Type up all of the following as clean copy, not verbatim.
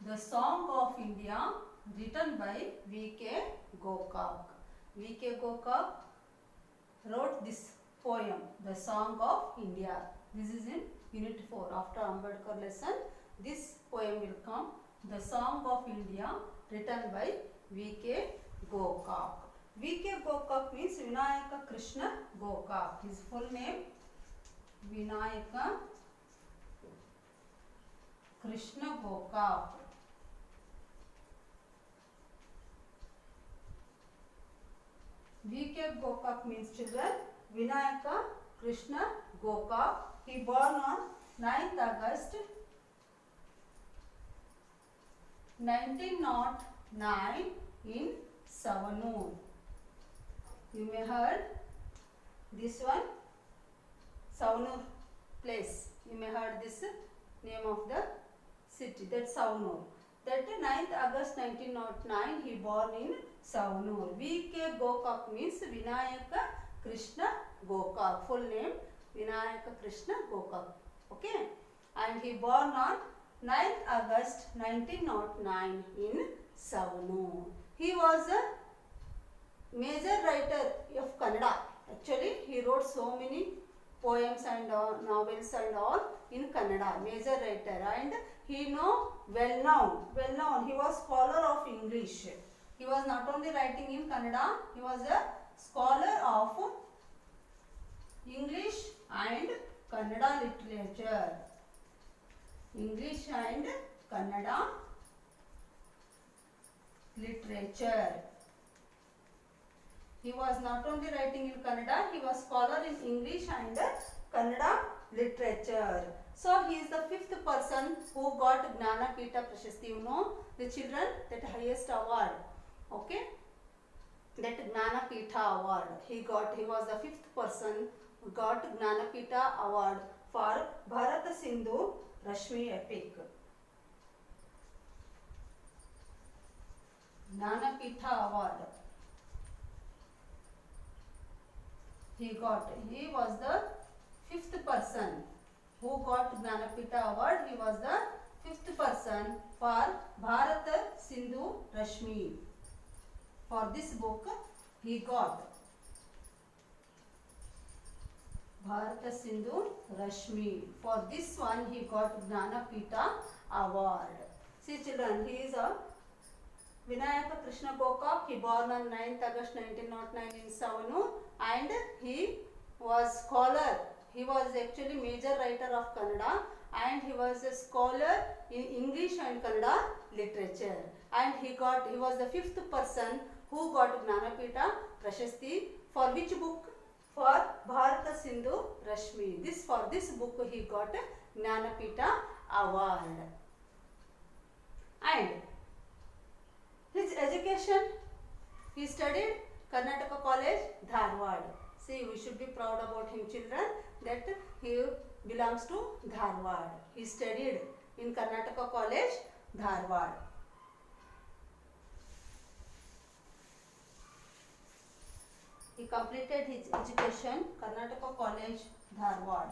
The Song of India, written by V.K. Gokak. V.K. Gokak wrote this poem, The Song of India. This is in Unit 4. After Ambedkar lesson, this poem will come. The Song of India, written by V.K. Gokak. V.K. Gokak means Vinayaka Krishna Gokak. His full name Vinayaka Krishna Gokak. V.K. Gokak means children Vinayaka Krishna Gokak. He born on 9th August 1909 in Savanur. You may heard this one, Savanur place. You may heard this name of the city, that's Savanur. That 9th August 1909 he born in Savanur. V.K. Gokak means Vinayaka Krishna Gokak. Full name Vinayaka Krishna Gokak. Okay, and he born on 9th August 1909 in Savanur. He was a major writer of Kannada. Actually, he wrote so many poems and novels and all in Kannada. Major writer, and he well known. He was scholar of English. He was not only writing in Kannada, he was a scholar of English and Kannada literature. English and Kannada literature. He was not only writing in Kannada, he was scholar in English and Kannada literature. So he is the fifth person who got Jnanapita Prashasti. You know the children, that highest award. Okay, that Jnanapita award he got. He was the fifth person who got Jnanapita award for Bharata Sindhu Rashmi epic. Jnanapita award he got. He was the fifth person who got Jnanapita award. He was the fifth person for Bharata Sindhu Rashmi. For this book he got Bharata Sindhu Rashmi. For this one he got Jnanapita award. See children, he is a Vinayaka Krishna Gokak. He born on 9th August 1909 in Savanur, and he was scholar. He was actually major writer of Kannada, and he was a scholar in English and Kannada literature. And he was the fifth person who got Jnanapita Prashasti. For which book? For Bharata Sindhu Rashmi. For this book he got Jnanapita award. And his education, he studied Karnataka College, Dharwad. See, we should be proud about him children, that he belongs to Dharwad. He studied in Karnataka College, Dharwad. He completed his education Karnataka College, Dharwad.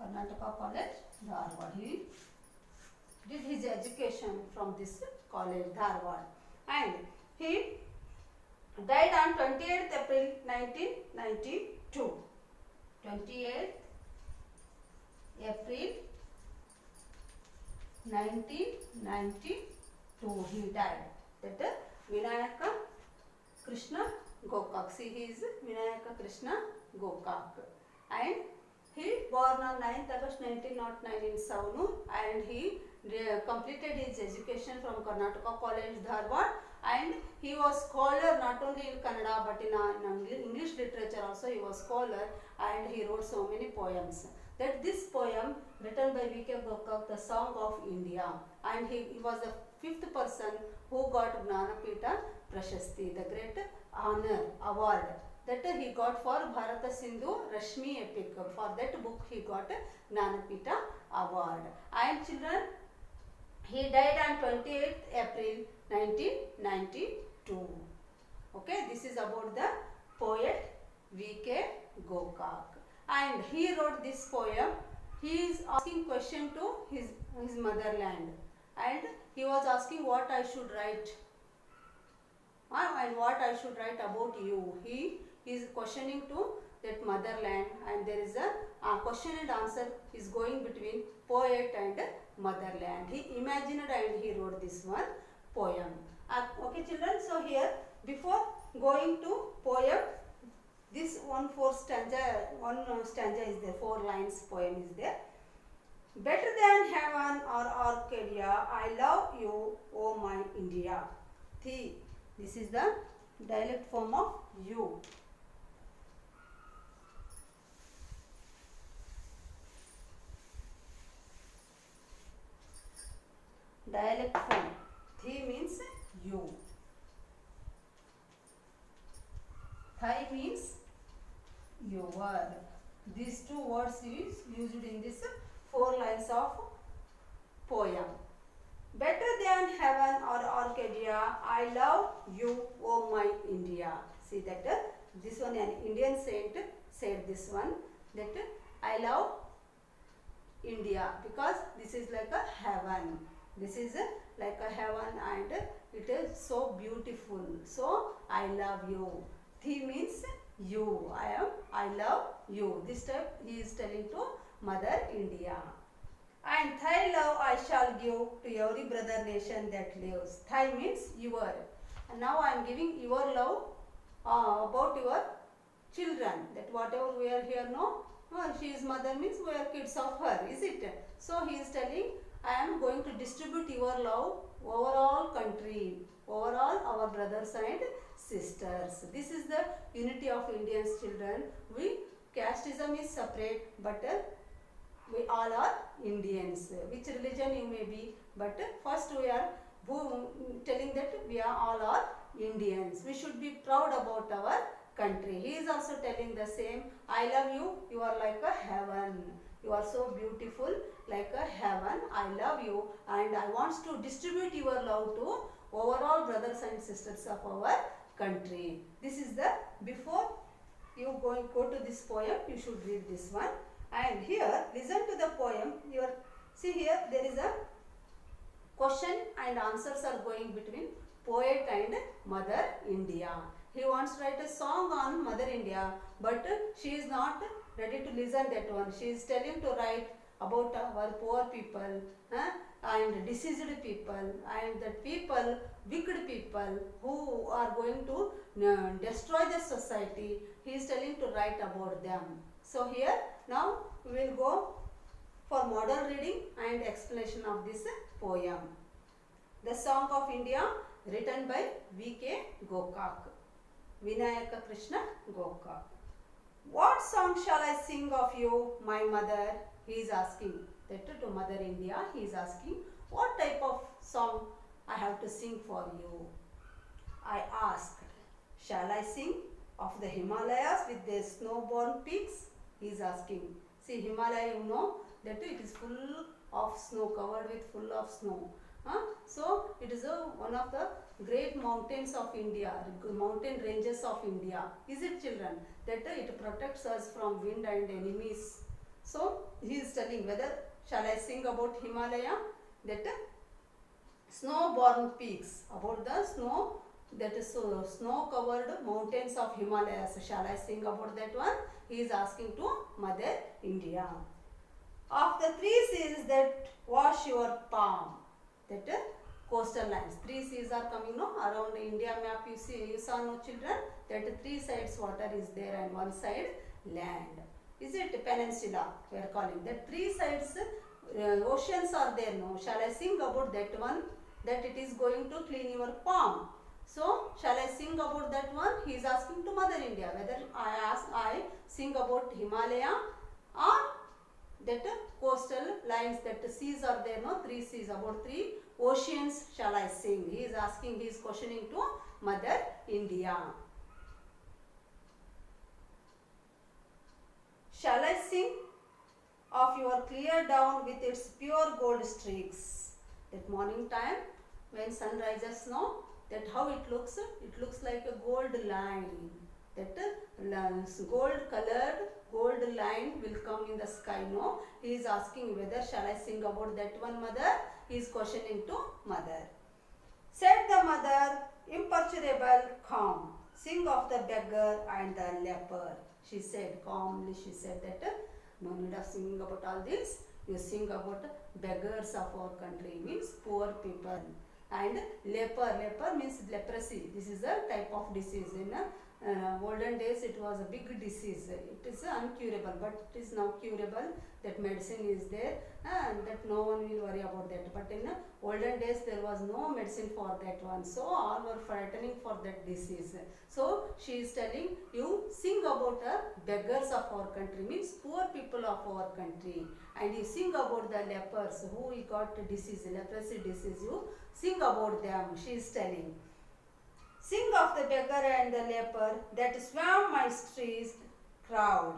Karnataka College, Dharwad. He did his education from this college, Dharwad. And he died on 28th April 1992. 28th April 1992 he died. That Vinayaka Krishna Gokak. See, he is Vinayaka Krishna Gokak. And he born on 9th August 1909 in Savanur, and he completed his education from Karnataka College, Dharwad, and he was scholar not only in Kannada but in English literature also. He was scholar, and he wrote so many poems. That this poem written by V.K. Gokak, The Song of India, and he was the fifth person who got Jnanapita Prashasti, the great honor award that he got for Bharata Sindhu Rashmi epic. For that book he got Jnanapita award. And children, he died on 28th April 1992. Okay, this is about the poet V.K. Gokak. And he wrote this poem. He is asking question to his motherland, and he was asking what I should write and what I should write about you. He is questioning to that motherland, and there is a question and answer is going between poet and motherland. He imagined and he wrote this one poem. Okay children, so here before going to poem, this one stanza is there, 4 lines poem is there. Better than heaven or Arcadia, I love you, oh my India. This is the dialect form of you. Dialect form. Thi means you. Thai means your. These 2 words is used in this 4 lines of poem. Better than heaven or Arcadia, I love you, oh my India. See that this one, an Indian saint said this one, that I love India because this is like a heaven. This is like a heaven and it is so beautiful. So I love you. Thi means you. I love you. This time he is telling to Mother India. And Thai love I shall give to every brother nation that lives. Thai means your. And now I am giving your love about your children. That whatever we are here, no? She is mother means we are kids of her, is it? So he is telling, I am going to distribute your love over all country, over all our brothers and sisters. This is the unity of Indians children. Casteism is separate, but we all are Indians. Which religion you may be, but first we are telling that we are all are Indians. We should be proud about our country. He is also telling the same. I love you. You are like a heaven. You are so beautiful, like a heaven. I love you, and I want to distribute your love to overall brothers and sisters of our country. This is the, before you go to this poem, you should read this one. And here, listen to the poem. See here, there is a question and answers are going between poet and Mother India. He wants to write a song on Mother India, but she is not ready to listen that one. She is telling to write about our poor people and diseased people and the people, wicked people who are going to destroy the society. He is telling to write about them. So here now we will go for model reading and explanation of this poem. The Song of India, written by V.K. Gokak, Vinayaka Krishna Gokak. What song shall I sing of you, my mother? He is asking that to Mother India. He is asking what type of song I have to sing for you. I asked, shall I sing of the Himalayas with their snow-born peaks? He is asking. See, Himalaya, you know that it is full of snow, covered with full of snow. So it is one of the great mountains of India, mountain ranges of India. Is it, children? That it protects us from wind and enemies. So he is telling whether shall I sing about Himalaya, that snow-born peaks, about the snow, that is snow-covered mountains of Himalayas. So shall I sing about that one? He is asking to Mother India. Of the 3 seas that wash your palm, that coastal lines, 3 seas are coming around India map. You saw children, that 3 sides water is there and 1 side land. Is it peninsula? We are calling that 3 sides oceans are there. No, shall I sing about that one? That it is going to clean your palm. So shall I sing about that one? He is asking to Mother India whether I sing about Himalaya or that coastal lines, that seas are there, 3 seas, about 3 oceans shall I sing? He is asking, he is questioning to Mother India. Shall I sing of your clear down with its pure gold streaks? That morning time when sun rises, that how it looks like a gold line, that gold colored gold line will come in the sky. No, he is asking whether shall I sing about that one, mother? He is questioning to mother. Said the mother, imperturbable, calm, sing of the beggar and the leper. She said calmly, she said that no need of singing about all this. You sing about beggars of our country, means poor people. And leper means leprosy. This is a type of disease. In olden days it was a big disease. It is uncurable, but it is now curable. That medicine is there and that no one will worry about that. But in olden days there was no medicine for that one. So all were frightening for that disease. So she is telling you sing about beggars of our country, means poor people of our country. And you sing about the lepers who got disease, leprosy disease. You sing about them, she is telling. Sing of the beggar and the leper that swam my streets crowd.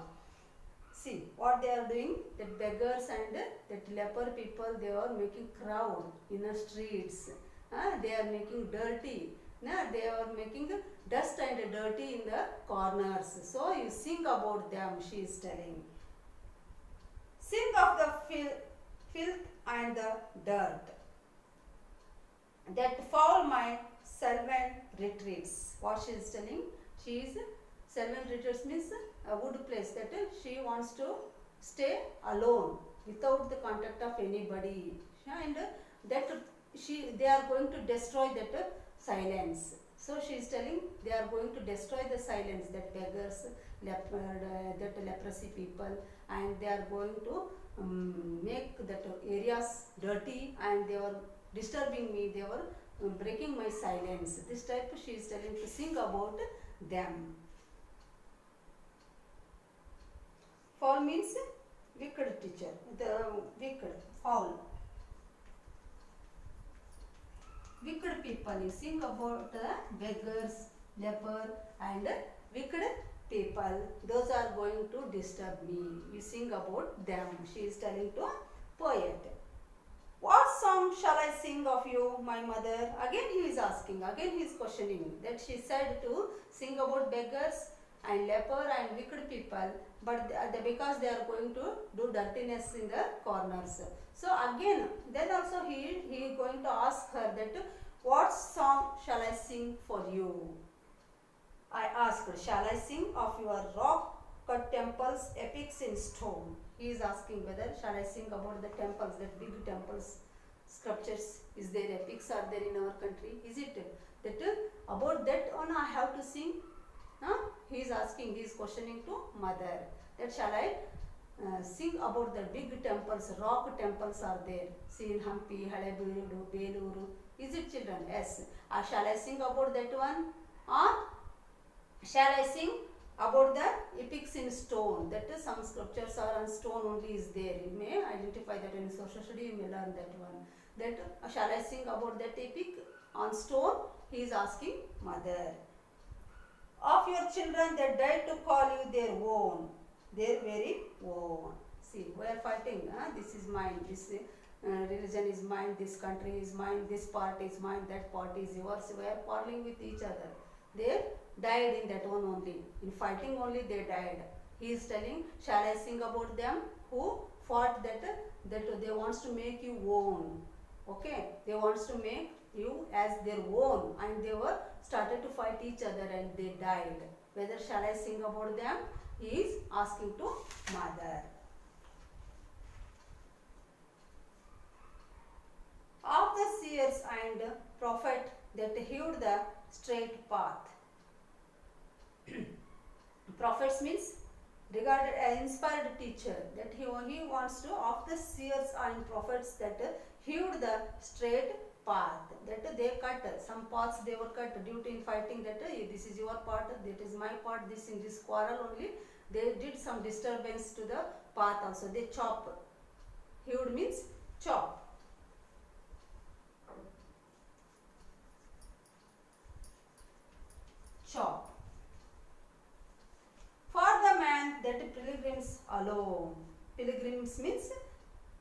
See what they are doing, that beggars and that leper people, they are making crowd in the streets. They are making dirty. They are making dust and dirty in the corners. So you sing about them, she is telling. Sing of the filth and the dirt that foul my servant retreats. What she is telling? She is servant retreats means a good place that she wants to stay alone without the contact of anybody, and that they are going to destroy that silence. So she is telling they are going to destroy the silence, that beggars, that leprosy people, and they are going to make that areas dirty, and they were disturbing me, they were breaking my silence. This type she is telling to sing about them. Foul means wicked, teacher. The wicked, foul. Wicked people. You sing about beggars, leper and wicked people. Those are going to disturb me. You sing about them. She is telling to poet. What song shall I sing of you, my mother? Again he is asking, again he is questioning. That she said to sing about beggars and leper and wicked people, but because they are going to do dirtiness in the corners. So again, then also he is going to ask her that what song shall I sing for you? I asked, shall I sing of your rock cut temples, epics in stone? He is asking whether shall I sing about the temples, that big temples, sculptures, is there epics are there in our country? Is it that about that one I have to sing? He is asking, he is questioning to mother, that shall I sing about the big temples, rock temples are there. See in Hampi, Halebeedu, Beluru. Is it, children? Yes. Shall I sing about that one? Or shall I sing about the epics in stone? That is, some sculptures are on stone only is there. You may identify that in social study, you may learn that one. That shall I sing about that epic on stone? He is asking mother. Of your children that died to call you their own, their very own. See, we are fighting. This is mine. This religion is mine. This country is mine. This part is mine. That part is yours. We are quarreling with each other. They died in that one only. In fighting only they died. He is telling, shall I sing about them who fought that they wants to make you own. Okay, they wants to make you as their own, and they were started to fight each other and they died. Whether shall I sing about them? He is asking to mother. Of the seers and prophet that hewed the straight path. Prophets means regarded as inspired teacher, that he wants to, of the seers and prophets that hewed the straight path, that they cut some paths, they were cut due to in fighting, that this is your part, that is my part, this in this quarrel only they did some disturbance to the path also, they chop. Hewed means chop. Chop. For the man that pilgrims alone. Pilgrims means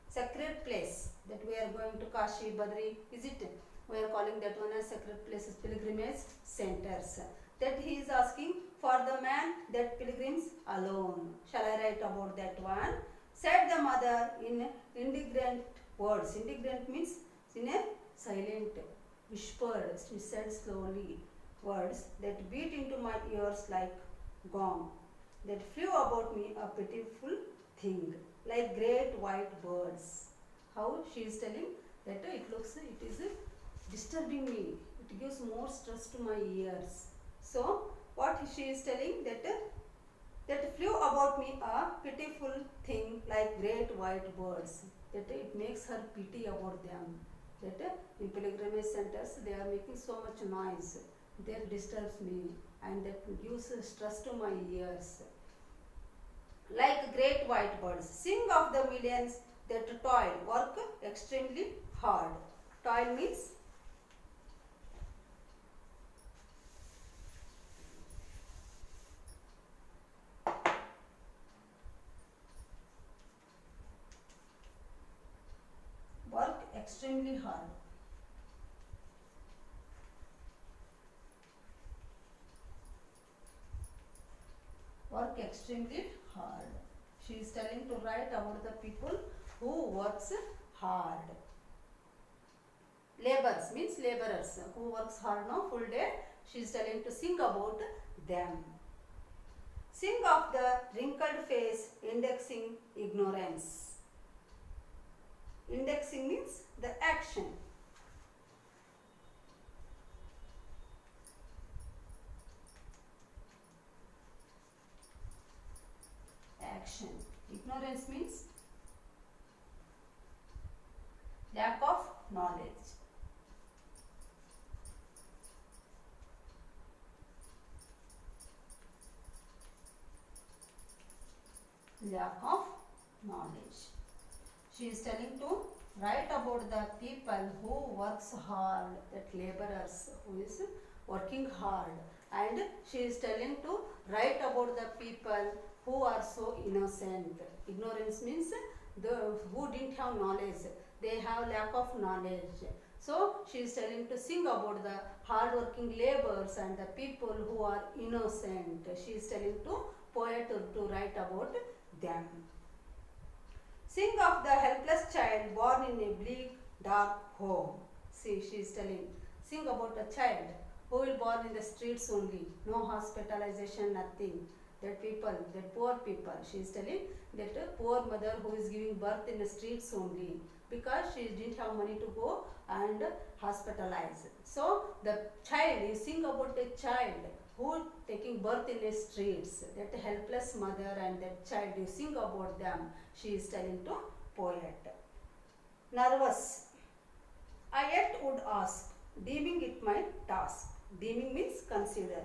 sacred place, that we are going to Kashi, Badri. Is it We are calling that one as sacred places, pilgrimage centers. That he is asking for the man that pilgrims alone. Shall I write about that one? Said the mother in indignant words. Indignant means in a silent, whispered, she said slowly, words that beat into my ears like gong, that flew about me a pitiful thing, like great white birds. How she is telling that it looks, it is disturbing me. It gives more stress to my ears. So what she is telling that flew about me a pitiful thing like great white birds. That it makes her pity about them. That in pilgrimage centers they are making so much noise. That disturbs me and that gives stress to my ears. Like great white birds, sing of the millions that toil, work extremely hard. Toil means work extremely hard. Work extremely hard. She is telling to write about the people who works hard. Labors means laborers who works hard now full day. She is telling to sing about them. Sing of the wrinkled face indexing ignorance. Indexing means the action. Action. Ignorance means lack of knowledge. Lack of knowledge. She is telling to write about the people who works hard, that laborers who is working hard, and she is telling to write about the people who are so innocent. Ignorance means the who didn't have knowledge, they have lack of knowledge. So she is telling to sing about the hard working laborers and the people who are innocent. She is telling to poet to write about them. Sing of the helpless child born in a bleak, dark home. See, she is telling. Sing about a child who will born in the streets only. No hospitalization, nothing. That people, that poor people. She is telling that a poor mother who is giving birth in the streets only. Because she didn't have money to go and hospitalize. So, the child, you sing about a child who taking birth in the streets, that helpless mother and that child, you sing about them. She is telling to poet. Nervous. I yet would ask, deeming it my task. Deeming means consider.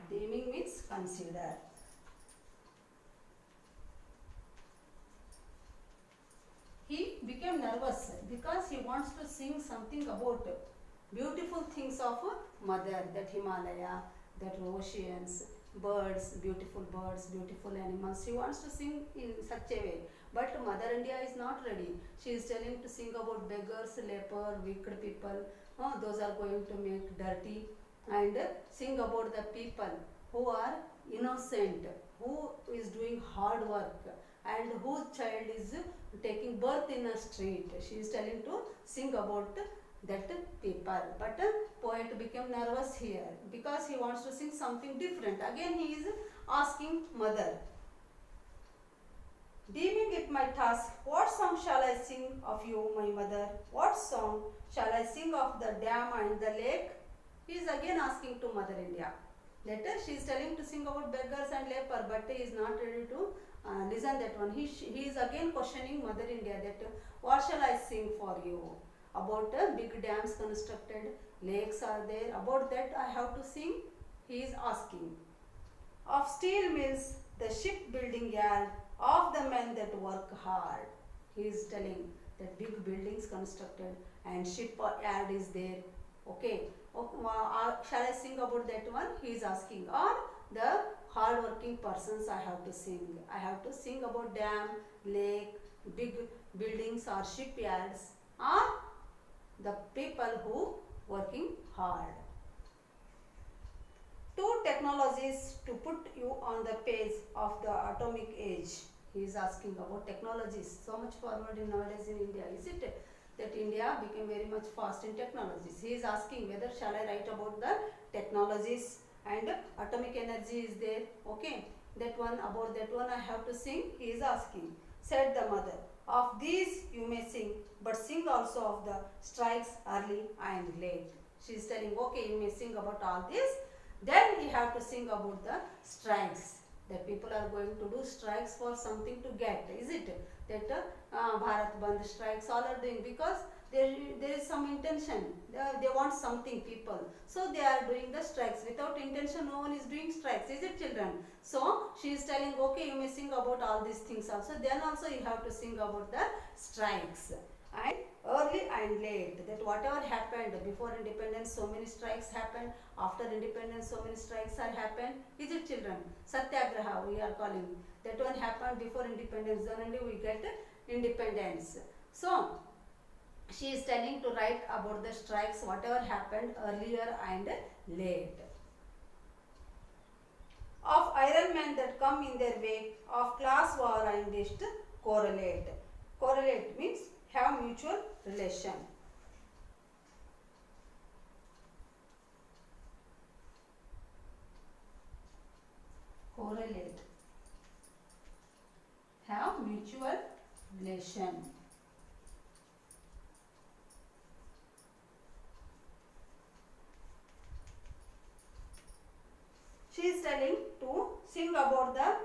Deeming means consider. He became nervous because he wants to sing something about beautiful things of mother, that Himalaya, that oceans, birds, beautiful animals. He wants to sing in such a way. But Mother India is not ready. She is telling to sing about beggars, leper, wicked people. Those are going to make dirty. And sing about the people who are innocent, who is doing hard work, and whose child is taking birth in a street. She is telling to sing about that people. But poet became nervous here because he wants to sing something different. Again he is asking mother, deeming it my task, what song shall I sing of you, my mother? What song shall I sing of the dam and the lake? He is again asking to Mother India. Later she is telling to sing about beggars and leper, but he is not ready to listen that one. He is again questioning Mother India that what shall I sing for you? About big dams constructed, lakes are there. About that I have to sing. He is asking. Of steel mills, the shipbuilding yard, of the men that work hard. He is telling that big buildings constructed and shipyard is there. Okay. Shall I sing about that one? He is asking. Or the hard working persons I have to sing. I have to sing about dam, lake, big buildings or shipyards, or the people who working hard. Two technologies to put you on the page of the atomic age. He is asking about technologies. So much forward in nowadays in India, is it? That India became very much fast in technologies. He is asking whether shall I write about the technologies and atomic energy is there. Okay, that one, about that one I have to sing. He is asking. Said the mother, of these you may sing, but sing also of the strikes early and late. She is telling, okay, you may sing about all this. Then you have to sing about the strikes. That people are going to do strikes for something to get, is it? That Bharat Bandh strikes all are doing because there is some intention. They want something, people. So they are doing the strikes. Without intention, no one is doing strikes, is it, children? So she is telling, okay, you may sing about all these things also. Then also you have to sing about the strikes. And early and late, that whatever happened before independence, so many strikes happened. After independence, so many strikes are happened. Is it, children? Satyagraha we are calling. That one happened before independence, then only we get independence. So she is telling to write about the strikes, whatever happened earlier and late. Of iron men that come in their way, of class war and dist correlate. Correlate means have mutual relation. Correlate. Have mutual relation. She is telling to sing about the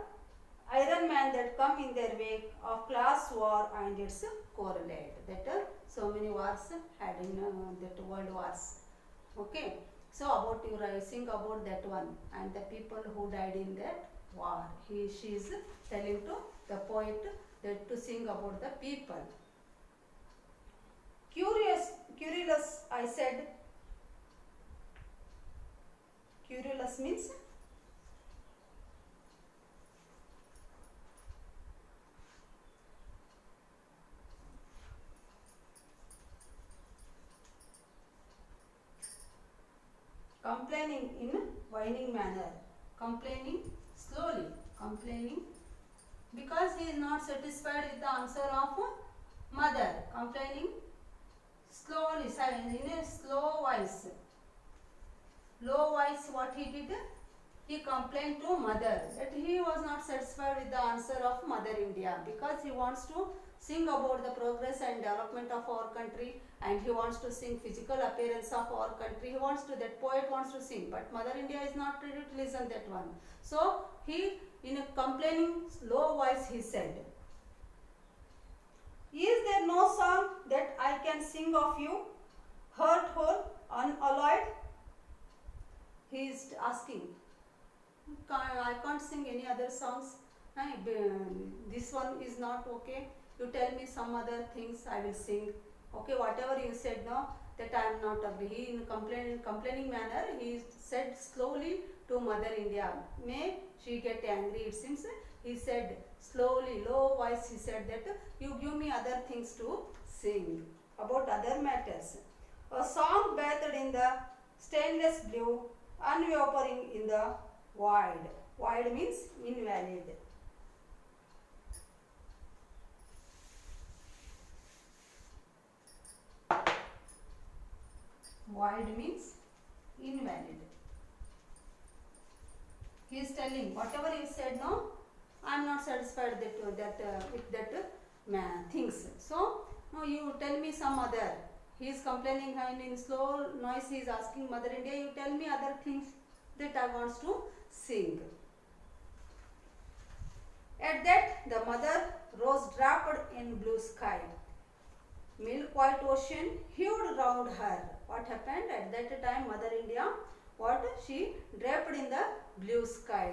iron man that come in their wake, of class war and its correlate. That so many wars had in that world wars. Okay. So about you sing about that one and the people who died in that war. She is telling to the poet that to sing about the people. Curious, I said. Curious means complaining in whining manner, complaining slowly, complaining because he is not satisfied with the answer of mother, complaining slowly, in a slow voice. Low voice, what he did? He complained to mother that he was not satisfied with the answer of Mother India because he wants to sing about the progress and development of our country, and he wants to sing physical appearance of our country. He wants to, that poet wants to sing, but Mother India is not ready to listen that one. So he, in a complaining low voice, he said, is there no song that I can sing of you, heart whole, unalloyed? He is asking, I can't sing any other songs. This one is not okay. You tell me some other things, I will sing. Okay, whatever you said, no, that I am not agree. He in complaining manner, he said slowly to Mother India. May she get angry, it seems. He said slowly, low voice, he said that you give me other things to sing about other matters. A song bathed in the stainless blue, unwavering in the void. Void means invalid. Void means invalid. He is telling whatever you said, no, I am not satisfied with that things. So no, you tell me some other. He is complaining and in slow noise he is asking Mother India, you tell me other things that I want to sing. At that the mother rose draped in blue sky. Milk white ocean hewed round her. What happened at that time? Mother India, what? She draped in the blue sky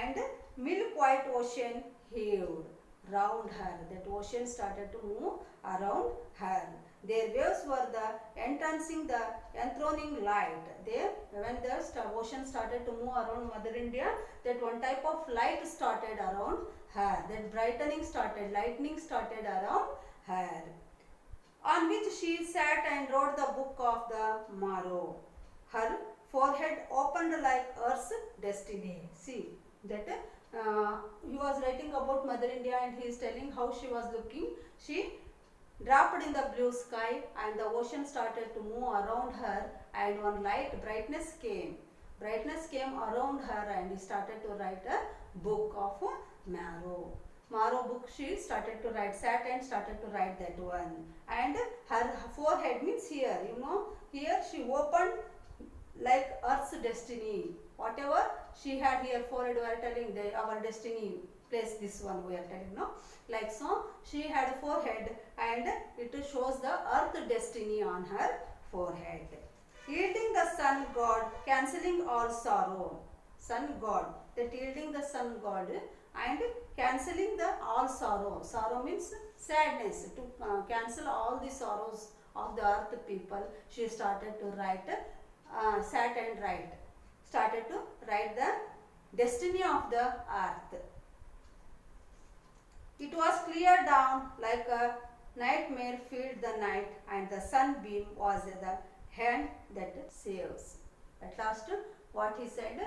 and milk white ocean hewed round her. That ocean started to move around her. Their waves were the entrancing the enthroning light. There, when the ocean started to move around Mother India, that one type of light started around her. That brightening started, lightning started around her. On which she sat and wrote the book of the morrow. Her forehead opened like Earth's destiny. See that he was writing about Mother India and he is telling how she was looking. She dropped in the blue sky and the ocean started to move around her, and one light brightness came. Brightness came around her and he started to write a book of Marrow. Marrow book she started to write, sat and started to write that one. And her forehead means here, here she opened like Earth's destiny. Whatever she had here, forehead we are telling our destiny, place this one we are telling, no? Like so, she had a forehead and it shows the earth destiny on her forehead. Yielding the sun god, cancelling all sorrow. Sun god, that yielding the sun god and cancelling the all sorrow. Sorrow means sadness. To cancel all the sorrows of the earth people, she started to write, sat and write. Started to write the destiny of the earth. It was clear down like a nightmare filled the night, and the sunbeam was the hand that saves. At last, what he said,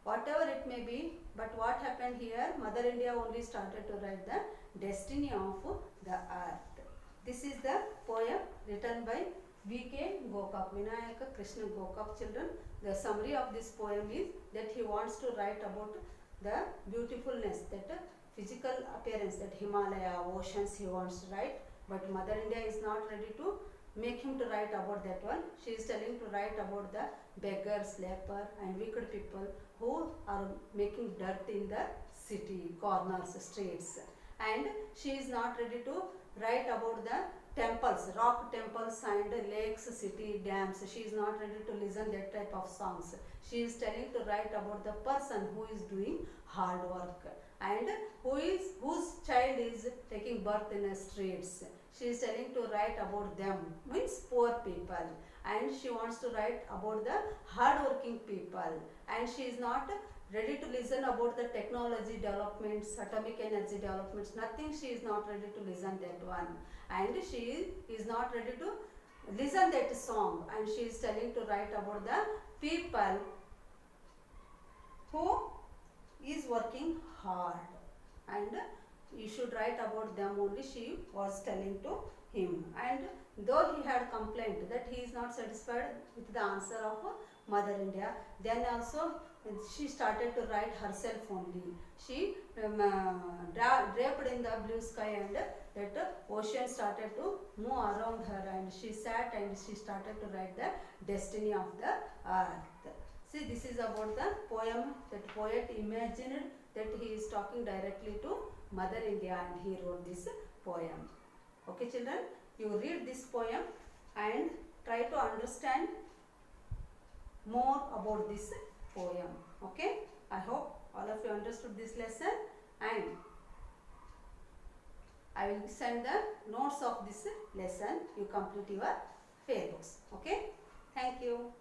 whatever it may be, but what happened here, Mother India only started to write the destiny of the earth. This is the poem written by V.K. Gokak, Vinayaka Krishna Gokak children. The summary of this poem is that he wants to write about the beautifulness, that physical appearance, that Himalaya, oceans he wants to write, but Mother India is not ready to make him to write about that one. She is telling to write about the beggars, leper and wicked people who are making dirt in the city, corners, streets. And she is not ready to write about the temples, rock temples and lakes, city, dams. She is not ready to listen that type of songs. She is telling to write about the person who is doing hard work and whose child is taking birth in the streets. She is telling to write about them, means poor people, and she wants to write about the hard working people, and she is not ready to listen about the technology developments, atomic energy developments, nothing she is not ready to listen that one, and she is not ready to listen that song, and she is telling to write about the people who is working hard, and you should write about them only, she was telling to him. And though he had complained that he is not satisfied with the answer of Mother India, then also she started to write herself only. She draped in the blue sky, and that ocean started to move around her, and she sat and she started to write the destiny of the earth. See, this is about the poem that poet imagined that he is talking directly to Mother India, and he wrote this poem. Okay children, you read this poem and try to understand more about this poem. Okay, I hope all of you understood this lesson, and I will send the notes of this lesson. You complete your fair books. Okay, thank you.